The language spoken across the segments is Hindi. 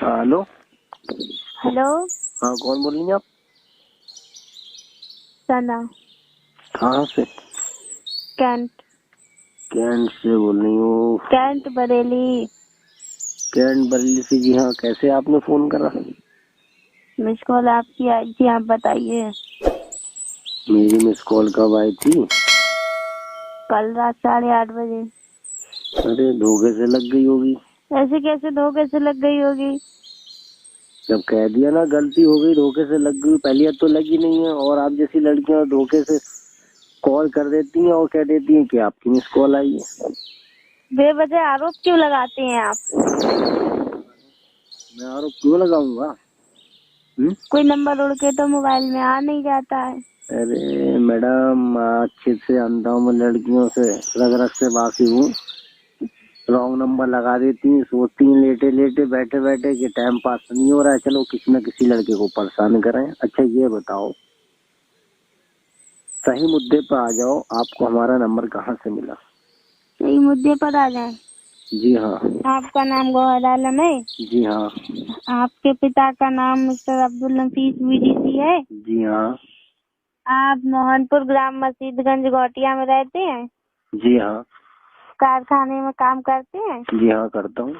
हाँ हेलो। हेलो। हाँ कौन बोल रही हैं आप? सना। कहाँ से? कैंट। कैंट से बोल रही हूँ? कैंट बरेली। कैंट बरेली से? जी हाँ। कैसे आपने फोन करा? मिस कॉल आपकी आई थी, आप बताइए। मेरी मिस कॉल कब आई थी? कल रात 8:30 बजे। अरे धोखे से लग गई होगी। ऐसे कैसे धोखे से लग गई होगी? जब कह दिया ना गलती हो गई, धोखे से लग गई। पहले तो लगी नहीं है। और आप जैसी लड़कियां धोखे से कॉल कर देती हैं और कह देती हैं कि आपकी मिस कॉल आई है। बेवजह आरोप क्यों लगाते हैं आप? मैं आरोप क्यों लगाऊंगा? कोई नंबर उड़ के तो मोबाइल में आ नहीं जाता है। अरे मैडम, अच्छे से अंधा हूँ मैं, लड़कियों से रग रग से वाकिफ हूँ। रॉन्ग नंबर लगा देती हैं, सोचती हैं लेटे लेटे बैठे बैठे कि टाइम पास नहीं हो रहा है, चलो किसी न किसी लड़के को परेशान करें। अच्छा ये बताओ, सही मुद्दे पर आ जाओ, आपको हमारा नंबर कहाँ से मिला? सही मुद्दे पर आ जाए। जी हाँ। आपका नाम गौहर आलम है? जी हाँ। आपके पिता का नाम मिस्टर अब्दुल नफीस बीडीसी है? जी हाँ। आप मोहनपुर ग्राम मसीदगंज गोटिया में रहते हैं? जी हाँ। कारखाने में काम करते हैं? जी हाँ करता हूँ।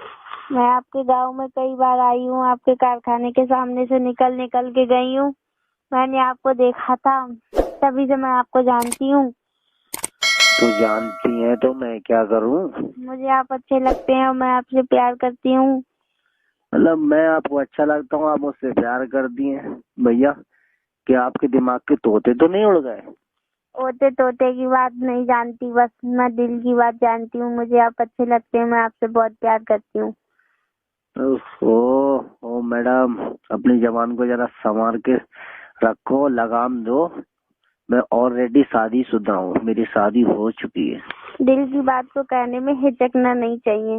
मैं आपके गांव में कई बार आई हूँ, आपके कारखाने के सामने से निकल निकल के गई हूँ। मैंने आपको देखा था, तभी से मैं आपको जानती हूँ। तो जानती हैं तो मैं क्या करूँ? मुझे आप अच्छे लगते हैं और मैं आपसे प्यार करती हूँ। मतलब मैं आपको अच्छा लगता हूँ, आप मुझसे प्यार करती हैं? भैया, क्या आपके दिमाग के तोते तो नहीं उड़ गए? ओते तोते की बात नहीं जानती, बस मैं दिल की बात जानती हूँ। मुझे आप अच्छे लगते हैं, मैं आपसे बहुत प्यार करती हूँ। ओ मैडम, अपनी जबान को जरा संवार के रखो, लगाम दो। मैं ऑलरेडी शादीशुदा हूँ, मेरी शादी हो चुकी है। दिल की बात को कहने में हिचकना नहीं चाहिए।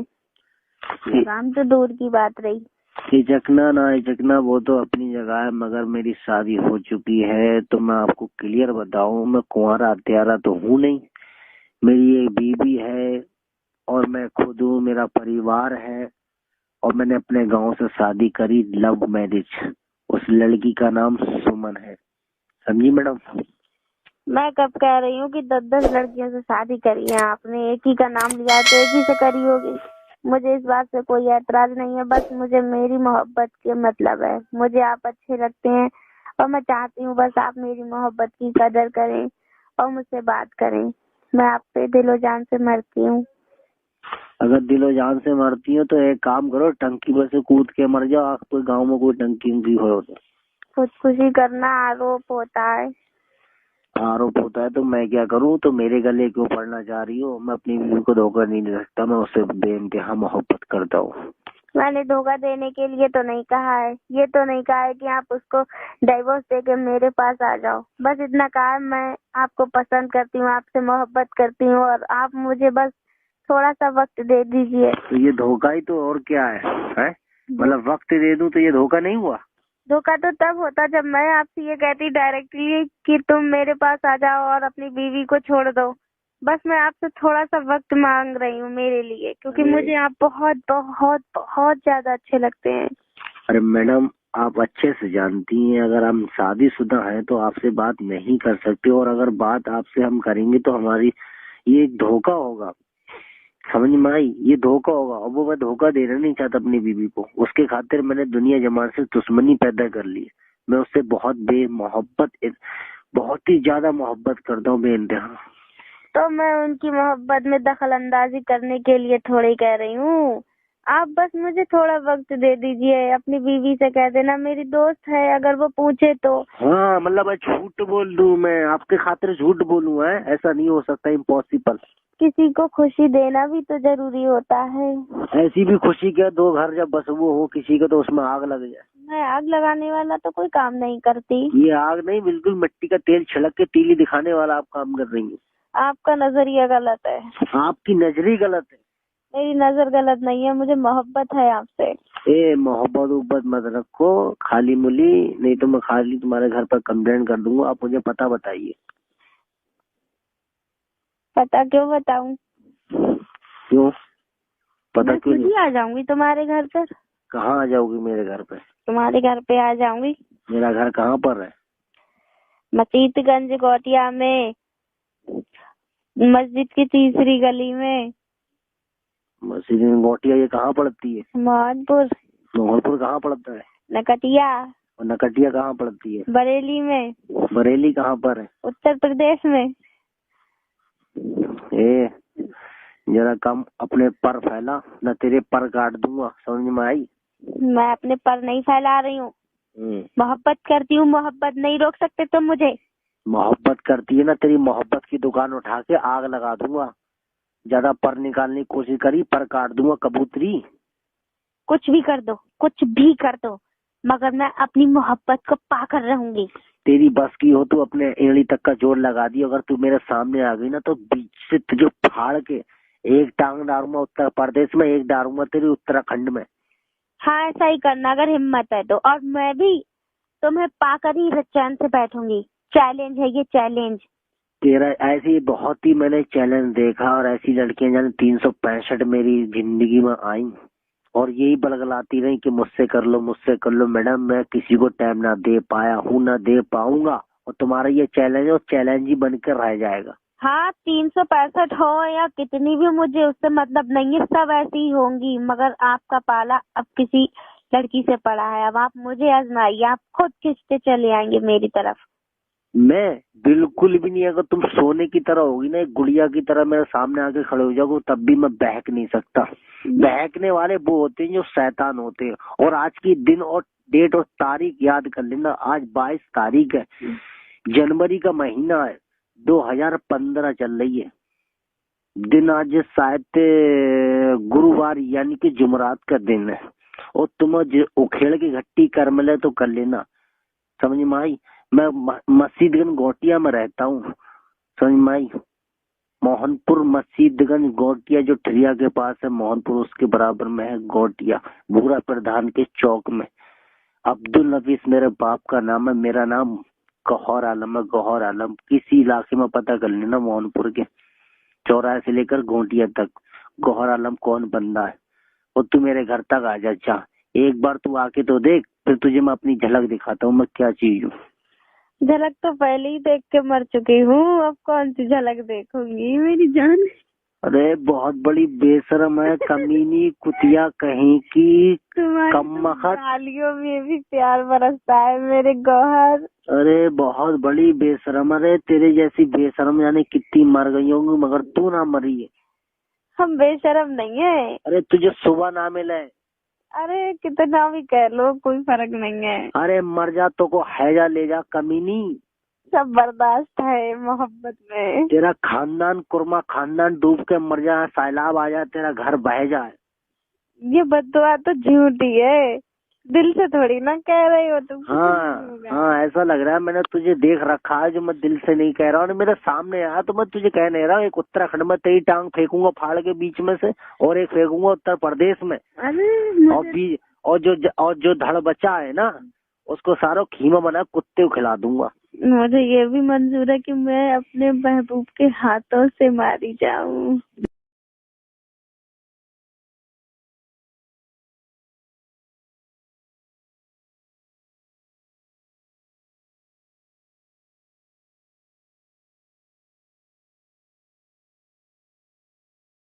लगाम तो दूर की बात रही। हिचकना ना हिचकना वो तो अपनी जगह है, मगर मेरी शादी हो चुकी है। तो मैं आपको क्लियर बताऊं, मैं कुंवारा हत्यारा तो हूँ नहीं। मेरी एक बीवी है और मैं खुद हूँ, मेरा परिवार है। और मैंने अपने गांव से शादी करी, लव मैरिज। उस लड़की का नाम सुमन है, समझी मैडम? मैं कब कह रही हूँ कि 10-10 लड़कियों से शादी करी है आपने? एक ही का नाम लिया है तो एक ही से करी होगी। मुझे इस बात से कोई ऐतराज नहीं है, बस मुझे मेरी मोहब्बत के मतलब है। मुझे आप अच्छे लगते हैं और मैं चाहती हूँ बस आप मेरी मोहब्बत की कदर करें और मुझसे बात करें। मैं आप पे दिलो जान से मरती हूँ। अगर दिलो जान से मरती हो तो एक काम करो, टंकी पर से कूद के मर जाओ। आपके गांव में कोई टंकी उंकी हो तो? खुदकुशी करना आरोप होता है। आरोप होता है तो मैं क्या करूं? तो मेरे गले क्यों पड़ना चाह रही हो? मैं अपनी बीवी को धोखा नहीं दे सकता, मैं उससे बेइंतहा मोहब्बत करता हूँ। मैंने धोखा देने के लिए तो नहीं कहा है, ये तो नहीं कहा है कि आप उसको डाइवोर्स देके मेरे पास आ जाओ। बस इतना कहा है मैं आपको पसंद करती हूँ, आपसे मोहब्बत करती हूँ और आप मुझे बस थोड़ा सा वक्त दे दीजिए। तो ये धोखा ही तो और क्या है? मतलब वक्त दे दूं तो ये धोखा नहीं हुआ? धोखा तो तब होता जब मैं आपसे ये कहती डायरेक्टली कि तुम मेरे पास आ जाओ और अपनी बीवी को छोड़ दो। बस मैं आपसे थोड़ा सा वक्त मांग रही हूँ मेरे लिए, क्योंकि मुझे आप बहुत बहुत बहुत ज्यादा अच्छे लगते हैं। अरे मैडम, आप अच्छे से जानती हैं अगर हम शादीशुदा हैं तो आपसे बात नहीं कर सकते, और अगर बात आपसे हम करेंगे तो हमारी ये एक धोखा होगा। समझ में आई? ये धोखा होगा। और वो मैं धोखा देना नहीं चाहता अपनी बीवी को। उसके खातिर मैंने दुनिया जमाने से दुश्मनी पैदा कर ली है। मैं उससे बहुत बेमोहब्बत, बहुत ही ज्यादा मोहब्बत करता हूँ, बेइंतहा। तो मैं उनकी मोहब्बत में दखल अंदाजी करने के लिए थोड़ी कह रही हूँ। आप बस मुझे थोड़ा वक्त दे दीजिए। अपनी बीवी से कह देना मेरी दोस्त है, अगर वो पूछे तो। हाँ मतलब मैं झूठ बोल दूं? मैं आपके खातिर झूठ बोलूं? है ऐसा नहीं हो सकता, इम्पॉसिबल। किसी को खुशी देना भी तो जरूरी होता है। ऐसी भी खुशी क्या, दो घर जब बस वो हो किसी का तो उसमें आग लग जाए? मैं आग लगाने वाला तो कोई काम नहीं करती। ये आग नहीं, बिल्कुल मिट्टी का तेल छिड़क के तीली दिखाने वाला आप काम कर रही हैं। आपका नजरिया गलत है। आपकी नजर ही गलत है। मेरी नजर गलत नहीं है, मुझे मोहब्बत है आपसे। ए मोहब्बत उब्बत मत रखो खाली मुली, नहीं तो मैं खाली तुम्हारे घर पर कंप्लेंट कर दूंगा। आप मुझे पता बताइए। पता क्यों बताऊं? क्यों पता मैं क्यों खुद नहीं? ही आ जाऊंगी तुम्हारे घर पर। कहाँ आ जाओगी मेरे घर पे? तुम्हारे घर पे आ जाऊंगी। मेरा घर कहाँ पर है? मसीतगंज गोटिया में, मस्जिद की तीसरी गली में। मस्जिद गोटिया ये कहाँ पड़ती है? मोहनपुर। मोहनपुर कहाँ पड़ता है? नकटिया। और नकटिया कहाँ पड़ती है? बरेली में। बरेली कहाँ पर है? उत्तर प्रदेश में। ए जरा कम अपने पर फैला, न तेरे पर काट दूंगा, समझ में आई? मैं अपने पर नहीं फैला रही हूँ। मोहब्बत करती हूँ, मोहब्बत नहीं रोक सकते तुम मुझे। मोहब्बत करती है ना, तेरी मोहब्बत की दुकान उठा के आग लगा दूंगा। ज्यादा पर निकालने की कोशिश करी, पर काट दूंगा कबूतरी। कुछ भी कर दो, कुछ भी कर दो, मगर मैं अपनी मोहब्बत को पाकर रहूंगी। तेरी बस की हो तो अपने एड़ी तक का जोर लगा दी। अगर तू मेरे सामने आ गई ना तो बीच से तुझे फाड़ के एक टांग डालूंगा उत्तर प्रदेश में, एक डालूंगा तेरी उत्तराखंड में। हाँ, ऐसा ही करना अगर हिम्मत है तो। और मैं भी तुम्हें पाकर ही चैन से बैठूंगी। चैलेंज है ये, चैलेंज। तेरा ऐसी बहुत ही मैंने चैलेंज देखा, और ऐसी लड़कियां जाने 365 मेरी जिंदगी में आई और यही बलगलाती रही कि मुझसे कर लो, मुझसे कर लो। मैडम मैं किसी को टाइम ना दे पाया हूँ, ना दे पाऊंगा, और तुम्हारा ये चैलेंज है और चैलेंज ही बनकर रह जाएगा। हाँ, 365 हो या कितनी भी, मुझे उससे मतलब नहीं है, सब ऐसी ही होंगी। मगर आपका पाला अब किसी लड़की से पड़ा है। अब आप मुझे आजमाइए, आप खुद खिंचते चले आएंगे मेरी तरफ। मैं बिल्कुल भी नहीं। अगर तुम सोने की तरह होगी ना, एक गुड़िया की तरह मेरे सामने आके खड़े हो जाओगे, तब भी मैं बहक नहीं सकता। बहकने वाले वो होते हैं जो शैतान होते हैं। और आज की दिन और डेट और तारीख याद कर लेना, आज 22 तारीख है, जनवरी का महीना है, 2015 चल रही है। दिन आज शायद गुरुवार यानी कि जुमरात का दिन है। और तुम उखेड़ की घट्टी कर मिले तो कर लेना, समझ में आई? मैं मस्जिदगंज गोटिया में रहता हूँ, समझ में आई? मोहनपुर मस्जिदगंज गोटिया जो ठरिया के पास है, मोहनपुर उसके बराबर में है गोटिया, भूरा प्रधान के चौक में। अब्दुल नफीस मेरे बाप का नाम है, मेरा नाम गौहर आलम है, गौहर आलम। किसी इलाके में पता कर लेना, मोहनपुर के चौराहे से लेकर गोटिया तक गौहर आलम कौन बंदा है। और तू मेरे घर तक आ जा, एक बार तू आके तो देख, फिर तुझे मैं अपनी झलक दिखाता हूँ मैं क्या चीज हूँ। झलक तो पहले ही देख के मर चुकी हूँ, अब कौन सी झलक देखूंगी मेरी जान। अरे बहुत बड़ी बेशरम है, कमीनी कुतिया कहीं की, कमबख्त। गालियों में भी प्यार बरसता है मेरे गौहर। अरे बहुत बड़ी बेशरम। अरे तेरे जैसी बेशरम जाने कितनी मर गई होंगी, मगर तू ना मरी है। हम बेशरम नहीं है। अरे तुझे सुबह ना मिले। अरे कितना भी कह लो, कोई फर्क नहीं है। अरे मर जा तो को हैजा ले जा कमीनी। सब बर्दाश्त है मोहब्बत में। तेरा खानदान कुर्मा खानदान डूब के मर जाए, सैलाब आ जाए, तेरा घर बह जाए। ये बद्दुआ तो झूठी है, दिल से थोड़ी ना कह रही हो तुम। हाँ ऐसा लग रहा है, मैंने तुझे देख रखा है जो मैं दिल से नहीं कह रहा हूँ। मेरे सामने आया तो मैं तुझे कह नहीं रहा हूँ, एक उत्तराखंड में तेरी टांग फेंकूंगा फाड़ के बीच में से, और एक फेंकूंगा उत्तर प्रदेश में। और जो धड़ बचा है ना, उसको सारा खीमा बना कुत्ते को खिला दूंगा। मुझे ये भी मंजूर है कि मैं अपने महबूब के हाथों से मारी जाऊं।